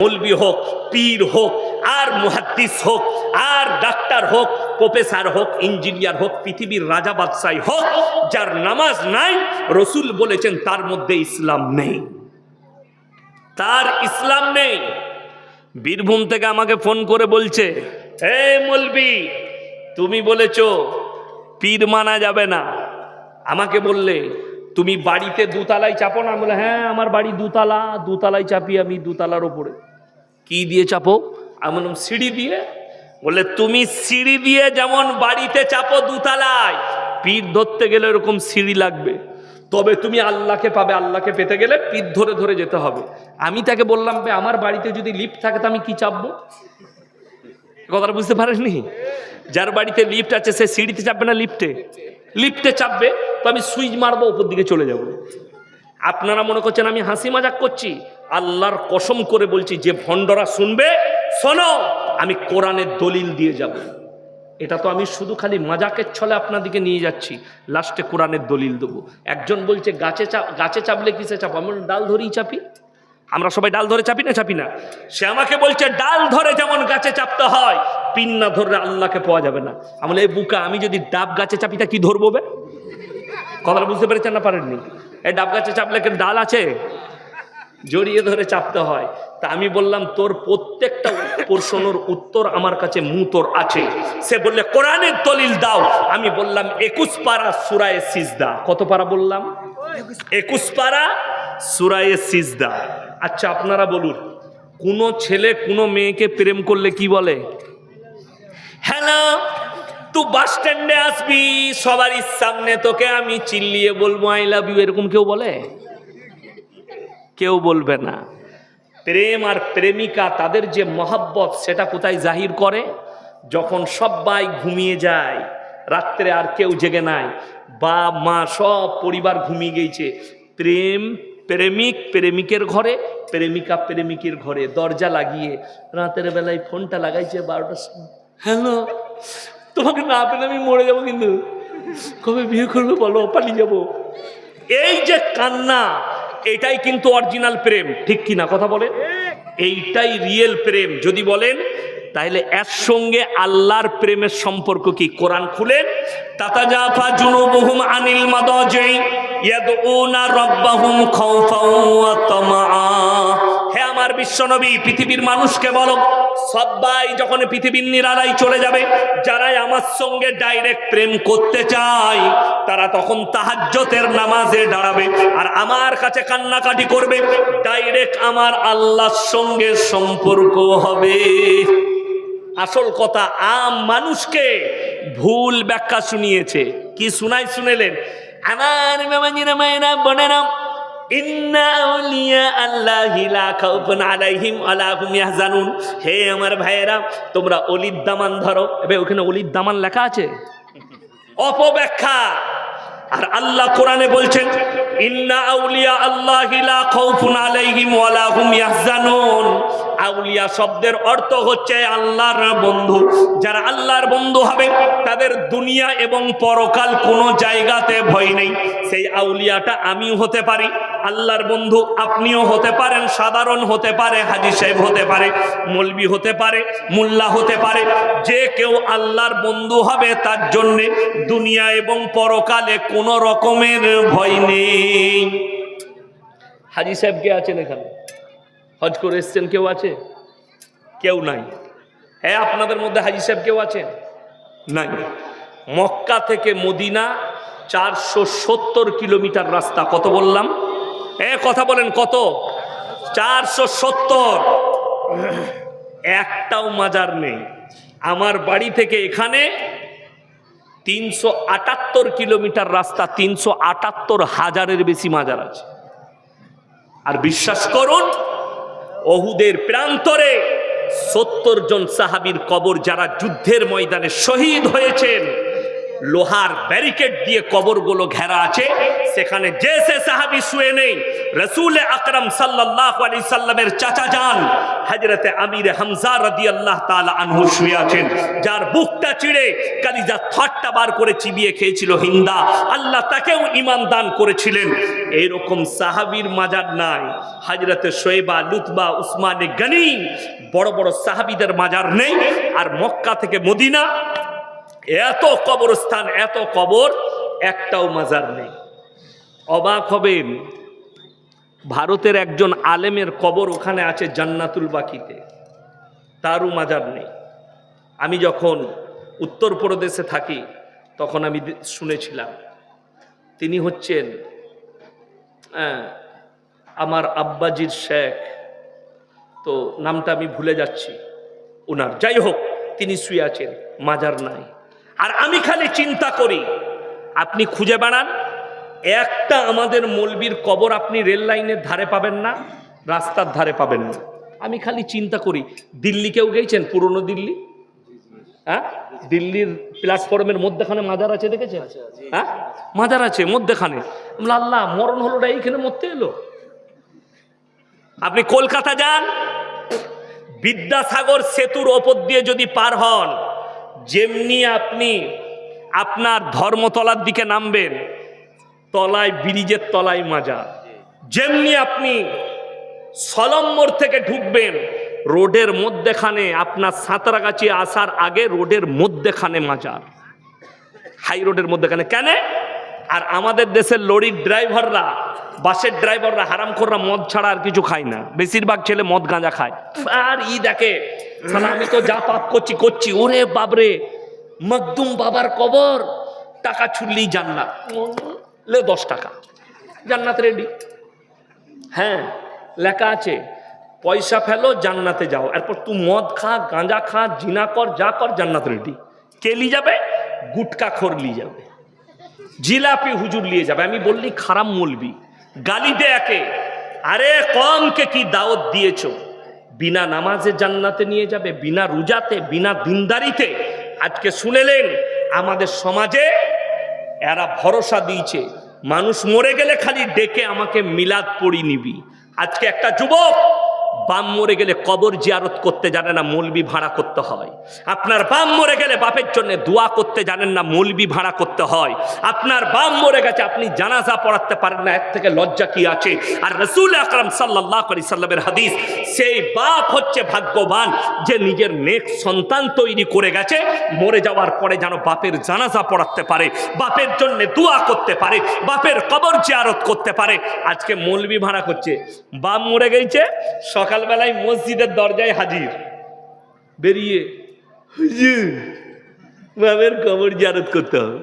মৌলবি হোক, পীর হোক, আর মুহাদ্দিস হোক, আর ডাক্তার হোক, প্রফেসর হোক, ইঞ্জিনিয়ার হোক, পৃথিবীর রাজা বাদশাহ হোক, যার নামাজ নাই, রসুল বলেছেন তার মধ্যে ইসলাম নেই, তার ইসলাম নেই। বীরভূম থেকে আমাকে ফোন করে বলছে, হে মৌলবি, তুমি বলেছো পীর মানা যাবে না। আমাকে বললে তুমি বাড়িতে দুতলায় চাপো না? বলে হ্যাঁ, আমার বাড়ি দুতলায় চাপি আমি, দুতলার ওপরে। কি দিয়ে চাপো? আমি বললাম সিঁড়ি দিয়ে। বলে তুমি সিঁড়ি দিয়ে যেমন বাড়িতে চাপো দুতলায়, পীর ধরতে গেলে এরকম সিঁড়ি লাগবে, তবে তুমি আল্লাহকে পাবে। আল্লাহকে পেতে গেলে পীর ধরে ধরে যেতে হবে। আমি তাকে বললাম, আমার বাড়িতে যদি লিফট থাকে তো আমি কি চাপবো? কথাটা বুঝতে পারেননি? যার বাড়িতে লিফট আছে সে সিঁড়িতে চাপবে না লিফটে? লিফটে চাপবে, তো আমি সুইচ মারবো, উপর দিকে চলে যাব। আপনারা মনে করছেন আমি হাসি মজাক করছি? আল্লাহর কসম করে বলছি, যে ভণ্ডরা শুনবে, শোনো, আমি কোরআনের দলিল দিয়ে যাব। এটা তো আমি শুধু খালি মজাকের ছলে আপনাদিকে নিয়ে যাচ্ছি, লাস্টে কোরআনের দলিল দেবো। একজন বলছে গাছে চাপলে কিসে চাপো? আমি ডাল ধরেই চাপি। আমরা সবাই ডাল ধরে চাপি না? চাপি না। সে আমাকে বলছে ডাল ধরে যেমন গাছে চাপতে হয়, পিন না ধরলে আল্লাহকে পাওয়া যাবে না। আমি বলি, এই বুকা, আমি যদি ডাব গাছে চাপি তা কি ধরবো? কথাটা বুঝতে পেরেছেন না পারেননি? এই ডাব গাছে চাপলে কেন ডাল আছে? জড়িয়ে ধরে চাপতে হয়। তা আমি বললাম, তোর প্রত্যেকটা প্রশ্নের উত্তর আমার কাছে মুতর আছে। সে বললে কোরআনের দলিল দাও। আমি বললাম 21 পারা সূরায়ে সিজদা। কত পারা বললাম? 21 পারা সূরায়ে সিজদা। আচ্ছা আপনারা বলুন, কোন ছেলে কোন মেয়েকে প্রেম করলে কি বলে? হ্যালো, তুই বাস স্ট্যান্ডে আসবি, সবার সামনে তোকে আমি চিল্লিয়ে বলবো আই লাভ ইউ, এরকম কেউ বলে? কেউ বলবে না। প্রেম আর প্রেমিকা, তাদের যে মহব্বত, সেটা কোথায় জাহির করে? যখন সবাই ঘুমিয়ে যায়, রাত্রে আর কেউ জেগে নাই, বাপ মা সব পরিবার ঘুমিয়ে গেছে, প্রেমিক প্রেমিকের ঘরে, প্রেমিকা প্রেমিকের ঘরে দরজা লাগিয়ে রাতের বেলায় ফোনটা লাগাইছে 12টার সময়। হ্যালো, তোমাকে না পেলে আমি মরে যাবো, কিন্তু কবে বিয়ে করবে বলো, পালিয়ে যাবো। এই যে কান্না, এটাই কিন্তু অরিজিনাল প্রেম, ঠিক কিনা কথা বলে? এইটাই রিয়েল প্রেম। যদি বলেন তাহলে এর সঙ্গে আল্লাহর প্রেমের সম্পর্ক কি? কোরআন খুলেন, তাতাজাফা জুনুবুহুম আনিল মাদাজি ইয়াদউনা রাব্বাহুম খাউফাও ওয়া তামআ। হে আমার বিশ্বনবী, পৃথিবীর মানুষকে বলো, সবাই যখন পৃথিবীর নিরালায় চলে যাবে, যারাই আমার সঙ্গে ডাইরেক্ট প্রেম করতে চায়, তারা তখন তাহাজ্জুদের নামাজে দাঁড়াবে আর আমার কাছে কান্নাকাটি করবে, ডাইরেক্ট আমার আল্লাহর সঙ্গে সম্পর্ক হবে। আসল কথা, আম মানুষকে ভুল ব্যাখ্যা শুনিয়েছে। কি শুনেলেন? আমার মামাজিরা, মায়েরা, বোনেরা, ইন্না আউলিয়া আল্লাহি লা খাউফুন আলাইহিম ওয়া লা হুম ইয়াহজানুন। হে আমার ভাইয়েরা, তোমরা অলির দামান ধরো। এবে ওখানে অলির দামান লেখা আছে, অপব্যাখ্যা। আর আল্লাহ কোরআনে বলছেন, ইন্না আউলিয়া আল্লাহি লা খাউফুন আলাইহিম ওয়া লা হুম ইয়াহজানুন। আউলিয়া শব্দের অর্থ হচ্ছে আল্লাহর বন্ধু। যারা আল্লাহর বন্ধু হবে, তাদের দুনিয়া এবং পরকাল কোনো জায়গাতে ভয় নেই। সেই আউলিয়াটা আমিও হতে পারি, আল্লাহর বন্ধু আপনিও হতে পারেন, সাধারণ হতে পারে, হাজী সাহেব হতে পারে, মৌলবি হতে পারে, মোল্লা হতে পারে। যে কেউ আল্লাহর বন্ধু হবে, তার জন্যে দুনিয়া এবং পরকালে কোনো রকমের ভয় নেই। হাজী সাহেব কে আছেন এখানে? হজ করে এসছেন কেউ আছে? কেউ নাই। হ্যাঁ, আপনাদের মধ্যে হাজী সাহেব কেউ আছেন? নাই। মক্কা থেকে মদিনা 470 কিলোমিটার রাস্তা। কত বললাম? কথা বলেন কত? 470। একটাও মাজার নেই। আমার বাড়ি থেকে এখানে 378 কিলোমিটার রাস্তা, 378,000-এর বেশি মাজার আছে। আর বিশ্বাস করুন, ওহুদের প্রান্তরে 70 জন সাহাবীর কবর, যারা যুদ্ধের ময়দানে শহীদ হয়েছেন, লোহার ব্যারিকেড দিয়ে কবরগুলো ঘেরা আছে। সেখানে যে সে সাহাবী শুয়ে নেই, রাসূল আকরাম সাল্লাল্লাহু আলাইহি সাল্লামের চাচা যান হযরতে আমির হামজা রাদিয়াল্লাহু তাআলা আনহু শুয়ে আছেন, যার বুকটা চিড়ে কালিজা থটটা বার করে চিবিয়ে খেয়েছিল হিন্দা, আল্লাহ তাকেও ঈমান দান করেছিলেন। এইরকম সাহাবীর মাজার নাই। হযরতে শোয়েবা, লুতবা, উসমানে গনি, বড় বড় সাহাবীদের মাজার নেই। আর মক্কা থেকে মদিনা এত কবরস্থান, এত কবর, একটাও মাজার নেই। অবাক হবেন, ভারতের একজন আলেমের কবর ওখানে আছে জান্নাতুল বাকিতে, তারও মাজার নেই। আমি যখন উত্তরপ্রদেশে থাকি তখন আমি শুনেছিলাম, তিনি হচ্ছেন আমার আব্বাজির শেখ, তো নামটা আমি ভুলে যাচ্ছি ওনার, যাই হোক তিনি শুয়ে আছেন, মাজার নাই। আর আমি খালি চিন্তা করি, আপনি খুঁজে বেড়ান, একটা আমাদের মৌলবীর কবর আপনি রেল লাইনের ধারে পাবেন না, রাস্তার ধারে পাবেন না। আমি খালি চিন্তা করি, দিল্লি কেউ গেছেন? পুরনো দিল্লি, হ্যাঁ, দিল্লির প্ল্যাটফর্মের মধ্যেখানে মাজার আছে, দেখেছেন? হ্যাঁ, মাজার আছে মধ্যেখানে। আল্লাহ, মরণ হলোটা এইখানে মরতে এলো। আপনি কলকাতা যান, বিদ্যাসাগর সেতুর ওপর দিয়ে যদি পার হন, যেমনি আপনি আপনার ধর্মতলার দিকে নামবেন, তলায়, ব্রিজের তলায় মাজার। যেমনি আপনি সলম্বর থেকে ঢুকবেন, রোডের মধ্যেখানে, আপনার সাঁতরাগাছি আসার আগে রোডের মধ্যেখানে মাজার, হাই রোডের মধ্যেখানে। কেন? আর আমাদের দেশের লরির ড্রাইভাররা, বাসের ড্রাইভাররা, হারামখোররা মদ ছাড়া আর কিছু খায় না, বেশিরভাগ ছেলে মদ গাঁজা খায়। আর দেখে, আমি তো যা পাপ করছি, ওরে বাবরে, মকদুম বাবার কবর, টাকা ছুড়লেই জান্নাত, 10 টাকা জান্নাত রেডি। হ্যাঁ, লেখা আছে, পয়সা ফেলো জান্নাতে যাও। এরপর তুই মদ খা, গাঁজা খা, জিনা কর, যা কর, জান্নাত রেডি। কে নিয়ে যাবে? গুটকা খোর নিয়ে যাবে, জিলাপি হুজুর নিয়ে যাবে। আমি বললি খারাপ মৌলবি, গালি দে একে। আরে কমকে কি দাওয়াত দিয়েছ? বিনা নামাজে জান্নাতে নিয়ে যাবে, বিনা রোজাতে, বিনা দিনদারিতে। আজকে শুনেলেন আমাদের সমাজে এরা ভরসা দিয়েছে, মানুষ মরে গেলে খালি ডেকে আমাকে মিলাদ পড়ি নিবি। আজকে একটা যুবক বাম মরে গেলে কবর জিয়ারত করতে জানে না, মৌলবি ভাড়া করতে হয়। আপনার বাম মরে গেলে বাপের জন্য দোয়া করতে জানেন না, মৌলবি ভাড়া করতে হয়। আপনার বাম মরে গেছে, আপনি জানাজা পড়াতে পারেন না, এর থেকে লজ্জা কি আছে? আর রাসূল আকরাম সাল্লাল্লাহু আলাইহি সাল্লামের হাদিস, সেই বাপ হচ্ছে ভাগ্যবান যে নিজের নেক সন্তান তৈরি করে গেছে, মরে যাওয়ার পরে যেন বাপের জানাজা পড়াতে পারে, বাপের জন্য দোয়া করতে পারে, বাপের কবর জিয়ারত করতে পারে। আজকে মৌলবি ভাড়া করছে, বাপ মরে গেছে, সকালবেলায় মসজিদের দরজায় হাজির, বেরিয়ে হুজুর বাপের কবর জিয়ারত করতে হবে।